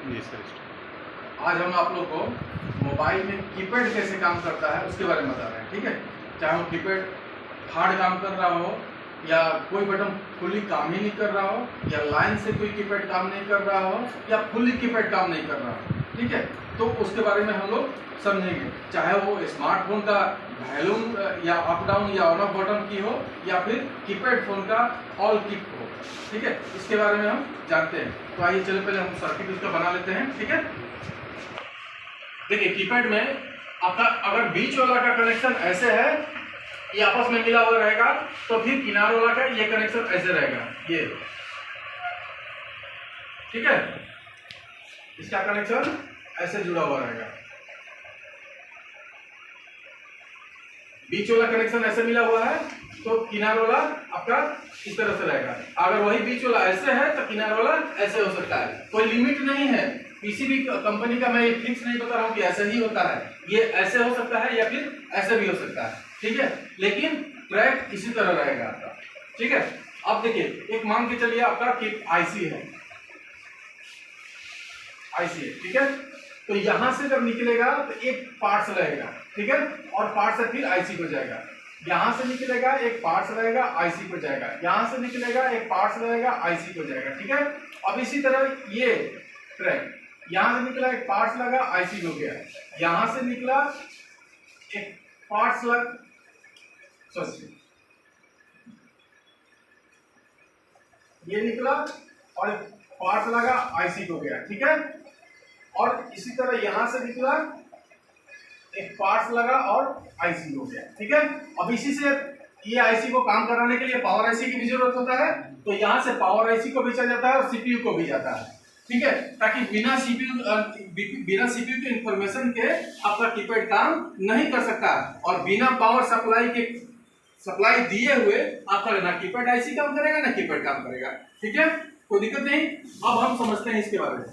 जी sir. आज हम आप लोग को मोबाइल में कीपैड कैसे काम करता है उसके बारे में बता रहे हैं, ठीक है। चाहे वो कीपैड हार्ड काम कर रहा हो या कोई बटन फुल्ली काम ही नहीं कर रहा हो या लाइन से कोई कीपैड काम नहीं कर रहा हो या फुल्ली कीपैड काम नहीं कर रहा हो, ठीक है। तो उसके बारे में हम लोग समझेंगे, चाहे वो स्मार्टफोन का वॉल्यूम या अप डाउन या ऑन ऑफ बटन की हो या फिर कीपैड फोन का ऑल कीप हो, ठीक है। इसके बारे में हम जानते हैं। तो आइए चलो पहले हम सर्किट उसका बना लेते हैं, ठीक है। देखिए कीपैड में आपका अगर बीच वाला का कनेक्शन ऐसे है, ये आपस में मिला हुआ रहेगा, तो फिर किनार वाला का ये कनेक्शन ऐसे रहेगा, ये, ठीक है। इसका कनेक्शन ऐसे जुड़ा हुआ रहेगा, बीच वाला कनेक्शन ऐसे मिला हुआ है तो किनार वाला आपका इस तरह से रहेगा। अगर वही बीच वाला ऐसे है तो किनार वाला ऐसे हो सकता है, कोई लिमिट नहीं है। किसी भी कंपनी का मैं फिक्स नहीं बता रहा हूँ कि ऐसा ही होता है, ये ऐसे हो सकता है या फिर ऐसे भी हो सकता है, ठीक है। लेकिन ट्रैक इसी तरह रहेगा आपका, ठीक है। अब देखिए एक मान के चलिए आपका आईसी है, ठीक है। तो यहां से जब निकलेगा तो एक पार्ट्स रहेगा, ठीक है, और पार्ट से फिर आईसी को जाएगा। यहां से निकलेगा एक पार्ट्स रहेगा, आईसी को जाएगा, यहां से निकलेगा एक पार्ट्स रहेगा, आईसी को जाएगा, ठीक है। अब इसी तरह ये ट्रैक यहां से निकला एक पार्ट्स लगा, आईसी को गया, यहां से निकला एक पार्ट्स लग ये निकला और पार्ट्स लगा, आईसी को गया, ठीक है। और इसी तरह यहां से निकला एक पार्ट्स लगा और आईसी हो गया, ठीक है। अब इसी से ये आईसी को काम कराने के लिए पावर आईसी की भी जरूरत होता है, तो यहां से पावर आईसी को भेजा जाता है और सीपीयू को भी जाता है, ठीक है, ताकि बिना सीपीयू के इंफॉर्मेशन के आपका कीपैड काम नहीं कर सकता और बिना पावर सप्लाई दिए हुए आपका ना कीपैड आईसी काम करेगा ना कीपैड काम करेगा, ठीक है, कोई दिक्कत नहीं। अब हम समझते हैं इसके बारे में।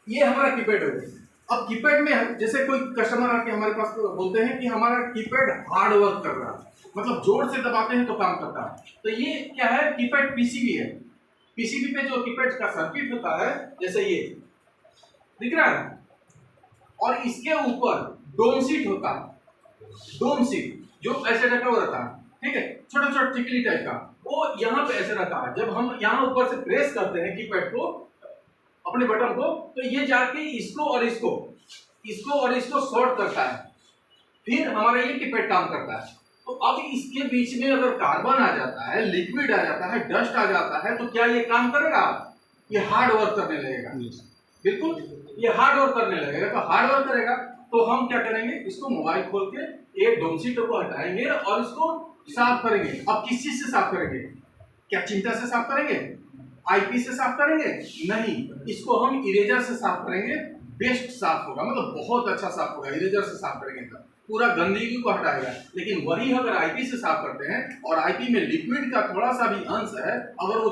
ये हमारा कीपैड है। अब कीपैड में जैसे कोई कस्टमर आके हमारे पास बोलते हैं कि हमारा कीपैड हार्ड वर्क कर रहा है, मतलब जोर से दबाते हैं तो काम करता है। तो ये क्या है, कीपैड पीसीबी है। पीसीबी पे जो कीपैड का सर्किट होता है, जैसे ये दिख रहा है, और इसके ऊपर डोम सीट होता है, डोम सीट जो ऐसे ढका हुआ रहता है, ठीक है, छोटा छोटा टिकली टाइप का, वो यहाँ पे ऐसे रहता है। जब हम यहाँ ऊपर से प्रेस करते हैं कीपैड को, अपने बटन को, तो ये जाके इसको और इसको शॉर्ट करता है, फिर हमारा ये कीपैड काम करता है। तो अब इसके बीच में अगर कार्बन आ जाता है, लिक्विड आ जाता है, डस्ट आ जाता है, तो क्या ये काम करेगा? ये हार्ड वर्क करने लगेगा, बिल्कुल ये हार्ड वर्क करने लगेगा। तो हार्ड वर्क करेगा तो हम क्या करेंगे, इसको मोबाइल खोल के एक डोमसीट को हटाएंगे और इसको साफ करेंगे। अब किस चीज से साफ करेंगे? क्या चिमटा से साफ करेंगे? आईपी से साफ करेंगे? नहीं, इसको हम इरेजर से साफ करेंगे। बेस्ट साफ होगा, मतलब बहुत अच्छा साफ होगा। इरेजर से साफ करेंगे तो पूरा गंदगी को हटाएगा। लेकिन वही अगर आईपी से साफ करते हैं और आईपी में लिक्विड का थोड़ा सा भी अंश है, अगर वो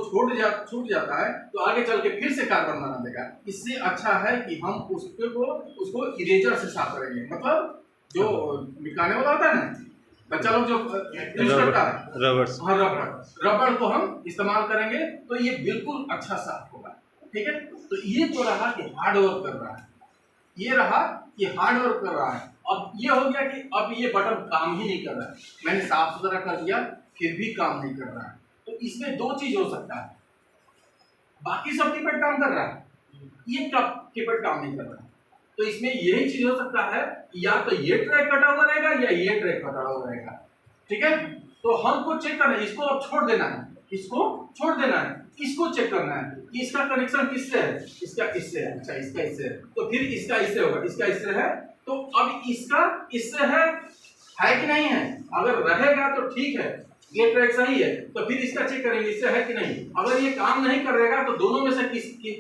छूट जाता है तो आगे चल के फिर से कार्बन बना देगा। इससे अच्छा है कि हम उसको इरेजर से साफ करेंगे। मतलब जो मिटाने वाला होता है ना, बच्चा लोग जो यूज करता है रबड़ को हम इस्तेमाल करेंगे तो ये बिल्कुल अच्छा साफ होगा, ठीक है। तो ये तो रहा कि हार्ड वर्क कर रहा है, ये रहा कि हार्ड वर्क कर रहा है। अब ये हो गया कि अब ये बटन काम ही नहीं कर रहा है, मैंने साफ सुथरा कर दिया फिर भी काम नहीं कर रहा है। तो इसमें दो चीज हो सकता है, बाकी सब कीपैड काम कर रहा है, ये कीपैड काम नहीं कर रहा है। तो इसमें यही चीज हो सकता है, या तो ये ट्रैक कटा हुआ रहेगा या ये ट्रैक कटा हुआ रहेगा, ठीक है। तो हमको चेक करना है, इसको अब छोड़ देना है, इसको छोड़ देना है, इसको चेक करना है कि इसका कनेक्शन किससे है, इसका इससे है, अच्छा इसका इससे है, तो फिर इसका इससे होगा, इसका इससे है, तो अब इसका इससे है कि नहीं है? अगर रहेगा तो ठीक है, ये ट्रैक सही है, तो फिर इसका चेक करेंगे इससे है कि नहीं। अगर ये काम नहीं करेगा तो दोनों में से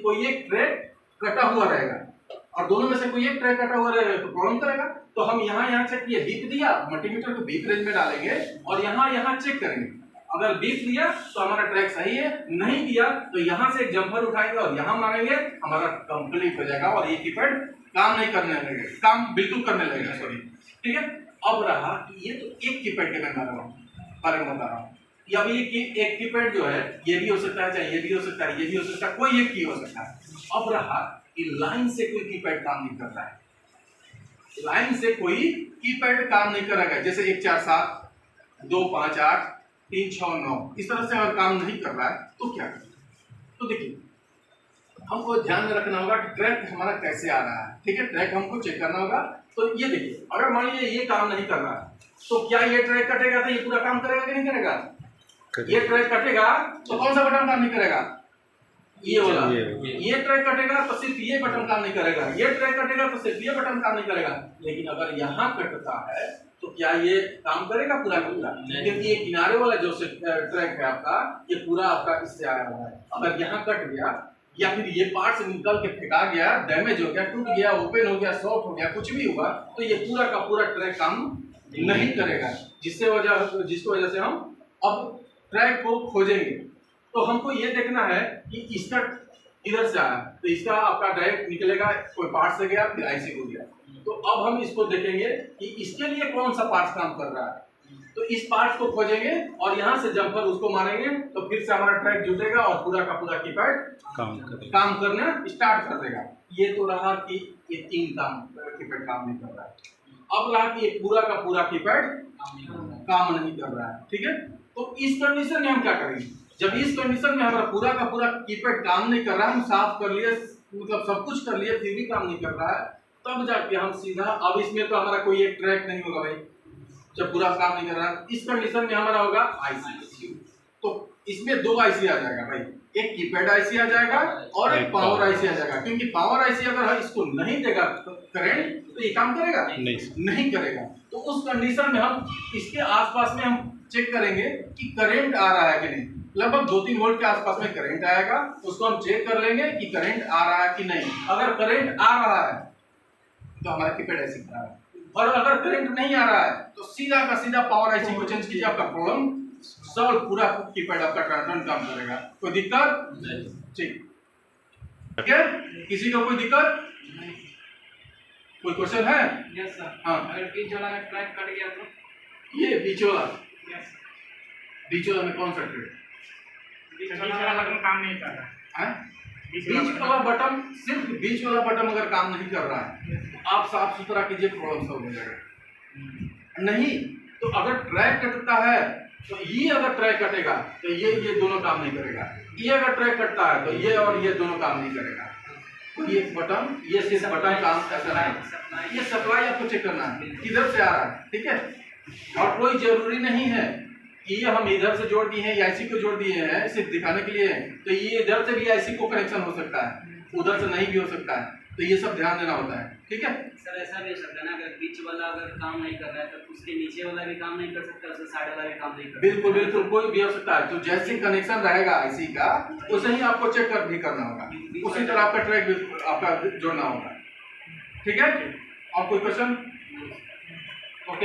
कोई एक ट्रैक कटा हुआ रहेगा, और दोनों में से कोई एक ट्रैक कटा हुआ रहेगा तो प्रॉब्लम करेगा। तो हम यहाँ चेक किए, बीप दिया, मल्टीमीटर को बीप रेंज में डालेंगे और यहाँ चेक करेंगे। अगर बीप दिया तो हमारा ट्रैक सही है, नहीं दिया तो यहाँ से एक जंपर उठाएंगे और यहाँ मारेंगे, हमारा कंप्लीट हो जाएगा और ये कीपैड काम नहीं करने लगेगा, काम बिल्कुल करने लगेगा, सॉरी, ठीक है। अब रहा कि ये तो एक कीपैड के बारे में बता रहा हूँ, या भी एक कीपैड जो है ये भी हो सकता है, चाहे ये भी हो सकता है, ये भी हो सकता है, कोई एक की हो सकता है। अब रहा कि लाइन से कोई कीपैड काम नहीं कर रहा है, लाइन से कोई कीपैड काम नहीं करेगा। जैसे 1 4 7 2 5 8 3 6 9 इस तरह से अगर काम नहीं कर रहा है तो क्या करें? तो देखिए हमको ध्यान में रखना होगा कि ट्रैक हमारा कैसे आ रहा है, ठीक है, ट्रैक हमको चेक करना होगा। तो ये देखिए अगर मान लीजिए ये काम नहीं कर रहा है तो क्या ये ट्रैक कटेगा तो ये पूरा काम करेगा कि नहीं करेगा? ये ट्रैक कटेगा तो कौन सा बटन काम नहीं करेगा? ये वाला। ये ट्रैक कटेगा तो सिर्फ ये बटन काम नहीं करेगा, ये ट्रैक कटेगा तो सिर्फ ये बटन काम नहीं करेगा। लेकिन अगर यहाँ कटता है तो क्या ये काम करेगा पूरा का पूरा? क्योंकि ये किनारे वाला जो ट्रैक है आपका ये पूरा आपका इससे आया हुआ है। अगर यहाँ कट गया या फिर ये पार्ट से निकल के फेंका गया, डैमेज हो गया, टूट गया, ओपन हो गया, शॉर्ट हो गया, कुछ भी हुआ तो ये पूरा का पूरा ट्रैक काम नहीं करेगा, जिसकी वजह से हम अब ट्रैक को खोजेंगे। तो हमको ये देखना है कि इसका इधर से आया तो इसका आपका डायरेक्ट निकलेगा, कोई पार्ट से गया फिर आईसी को गया। तो अब हम इसको देखेंगे कि इसके लिए कौन सा पार्ट काम कर रहा है, तो इस पार्ट को खोजेंगे और यहाँ से जंपर उसको मारेंगे तो फिर से हमारा ट्रैक जुटेगा और पूरा का पूरा कीपैड काम करना स्टार्ट कर देगा। ये तो रहा कि ये 3 काम कीपैड काम नहीं कर रहा है। अब रहा कि ये पूरा का पूरा कीपैड काम नहीं कर रहा है, ठीक है। तो इस कंडीशन में हम क्या करेंगे? जब इस कंडीशन में हमारा पूरा का पूरा कीपैड काम नहीं कर रहा है, हम साफ कर लिए, मतलब सब कुछ कर लिए, फिर भी काम नहीं कर रहा है, तब जाके हम सीधा, अब इसमें तो हमारा कोई एक ट्रैक नहीं होगा भाई, जब पूरा काम नहीं कर रहा है। इस कंडीशन में हमारा होगा आईसी। तो इसमें 2 आईसी आ जाएगा भाई, एक कीपैड आईसी आ जाएगा और एक पावर आईसी आ जाएगा। क्योंकि पावर आईसी अगर इसको नहीं देगा करंट तो ये काम करेगा नहीं करेगा। तो उस कंडीशन में हम इसके आसपास में हम चेक करेंगे कि करंट आ रहा है कि नहीं। लगभग 2-3 वोल्ट के आसपास में करंट आएगा, उसको हम चेक कर लेंगे कि करंट आ रहा है कि नहीं। अगर करंट आ रहा है तो हमारा कीपैड आईसी खराब है, और अगर करंट नहीं आ रहा है तो सीधा का सीधा पावर आईसी को चेंज कीजिए, आपका प्रॉब्लम सॉल्व, पूरा कीपैड आपका टर्न काम करेगा। कोई दिक्कत नहीं? ठीक है, किसी को कोई दिक्कत? कोई क्वेश्चन है? Yes sir. हाँ, अगर बीच वाला में ट्रैक कट गया तो ये बीच वाला, यस, बीच वाला में कौन सा ट्रेड? बीच वाला बटन काम नहीं कर रहा है। बीच वाला बटन, सिर्फ बीच वाला बटन अगर काम नहीं कर रहा है तो आप साफ सुथरा कीजिए, प्रॉब्लम सॉल्व हो जाएगा। नहीं तो अगर ट्रैक कटता है तो ये अगर ट्रैक कटेगा तो ये दोनों काम नहीं करेगा, ये अगर ट्रैक कटता है तो ये और ये दोनों काम नहीं करेगा। तो ये बटन, ये सिर्फ बटन काम ऐसा नहीं, ये सप्लाई आपको चेक करना है किधर से आ रहा है, ठीक है। और कोई जरूरी नहीं है कि ये हम इधर से जोड़ दिए हैं या आईसी को जोड़ दिए हैं सिर्फ दिखाने के लिए, तो ये इधर से भी आईसी को कनेक्शन हो सकता है, उधर से नहीं भी हो सकता है। तो ये सब ध्यान देना होता है, ठीक है। सर ऐसा भी हो सकता है ना, अगर बीच वाला अगर काम नहीं कर रहा है तो उसके नीचे वाला भी काम नहीं कर सकता, उसके साइड वाला भी काम नहीं कर सकता। बिल्कुल बिल्कुल, कोई भी हो सकता है। तो जैसे कनेक्शन रहेगा आईसी का उसे ही आपको चेक कर भी करना होगा, उसी तरह आपका ट्रैक भी आपका जोड़ना होगा, ठीक है। और कोई क्वेश्चन?